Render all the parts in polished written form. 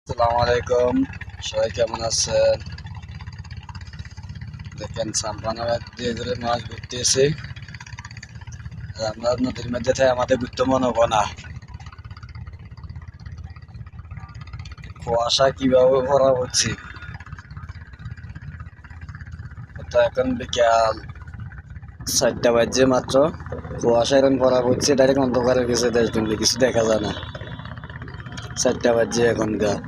আসসালামু আলাইকুম। সবাই কেমন আছেন? দেখেন সাম্পানা দিয়ে ধরে মাছ ঘুরতেছি। আমরা নদীর মধ্যে থেকে আমাদের ঘুরতে মনে হবো না। কুয়াশা কিভাবে ভরা হচ্ছে, তো এখন বিকাল 4টা বাজে মাত্র। কুয়াশা এরকম ভরা হচ্ছে, ডাইরেক্ট অন্ধকারের গেছে, দেশ দুনিয়া কিছু দেখা যায় না। 4টা বাজে এখনকার।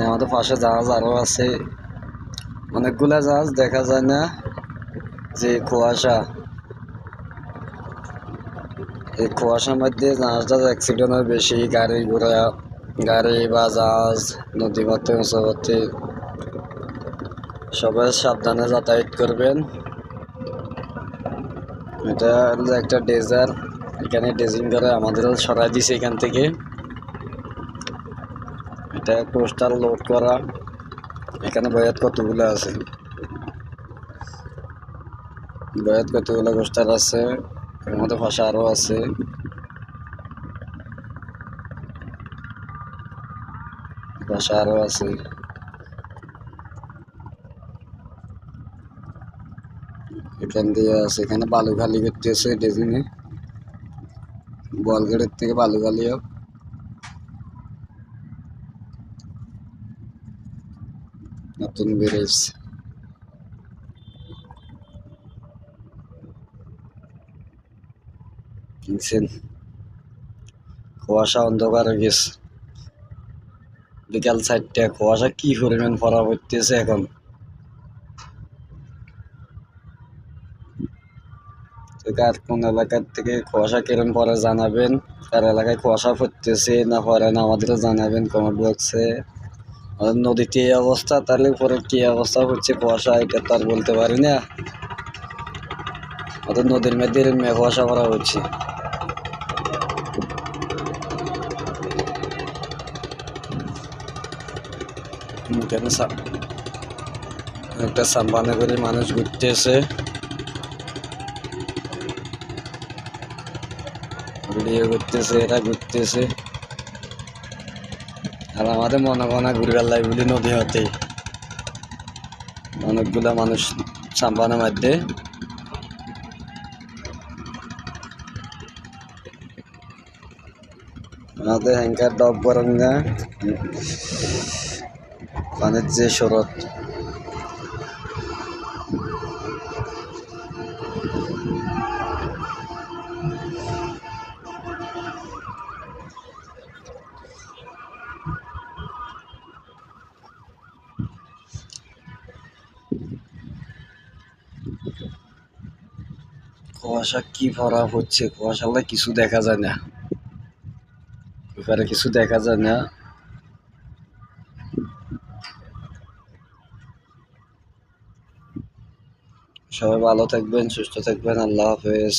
আমাদের পাশে জাহাজ আরো আছে, অনেকগুলা জাহাজ দেখা যায় না। যে কুয়াশা, এই কুয়াশার মধ্যে জাহাজটা অ্যাক্সিডেন্ট হয় বেশি। গাড়ি ঘোড়া, গাড়ি বা জাহাজ নদী পথে উঁচু পথে সবাই সাবধানে যাতায়াত করবেন। এটা হলো একটা ডেজার, এখানে ডেজিং করে আমাদেরও সরাই দিছে এখান থেকে। এটা কোস্টাল লোড করা। এখানে বয়াত কতগুলো আছে, বয়াত কতগুলো কোস্টার আছে, এর মধ্যে ভাষা আরও আছে। ভাষা আরও আছে। এখান দিয়ে আছে, এখানে বালু খালি করতেছে ডেজিংয়ে। বলগেটের থেকে বালু খালি হোক। নতুন ব্রিজ, কিনছেন। কুয়াশা অন্ধকার হয়ে গেছে, বিকাল 4টা। কুয়াশা কি পরিমাণ পড়া পড়তেছে এখন। কার কোন এলাকার থেকে কুয়াশা কিরম পরে জানাবেন। কার এলাকায় কুয়াশা পড়তেছে না পরে না আমাদেরও জানাবেন কমেন্ট বক্সে। আমাদের নদীতে এই অবস্থা, তাহলে পরে কি অবস্থা হচ্ছে কুয়াশা, এটা তো আর বলতে পারি না। আমাদের নদীর মধ্যে কুয়াশা করা হচ্ছে। একটা সাম্পানে করে মানুষ ঘুরতেছে, ভিডিও করতেছে, এরা ঘুরতেছে। আর আমাদের মনে করা ঘুরবার লাই বলি নদী হতে অনেকগুলা মানুষ সাম্পানের মধ্যে। আমাদের হ্যাঙ্কার ডব গরঙ্গা পানির যে স্রোত, কুয়াশা কি ভরা হচ্ছে, কুয়াশালে কিছু দেখা যায় না, এবারে কিছু দেখা যায় না। সবাই ভালো থাকবেন, সুস্থ থাকবেন, আল্লাহ হাফেজ।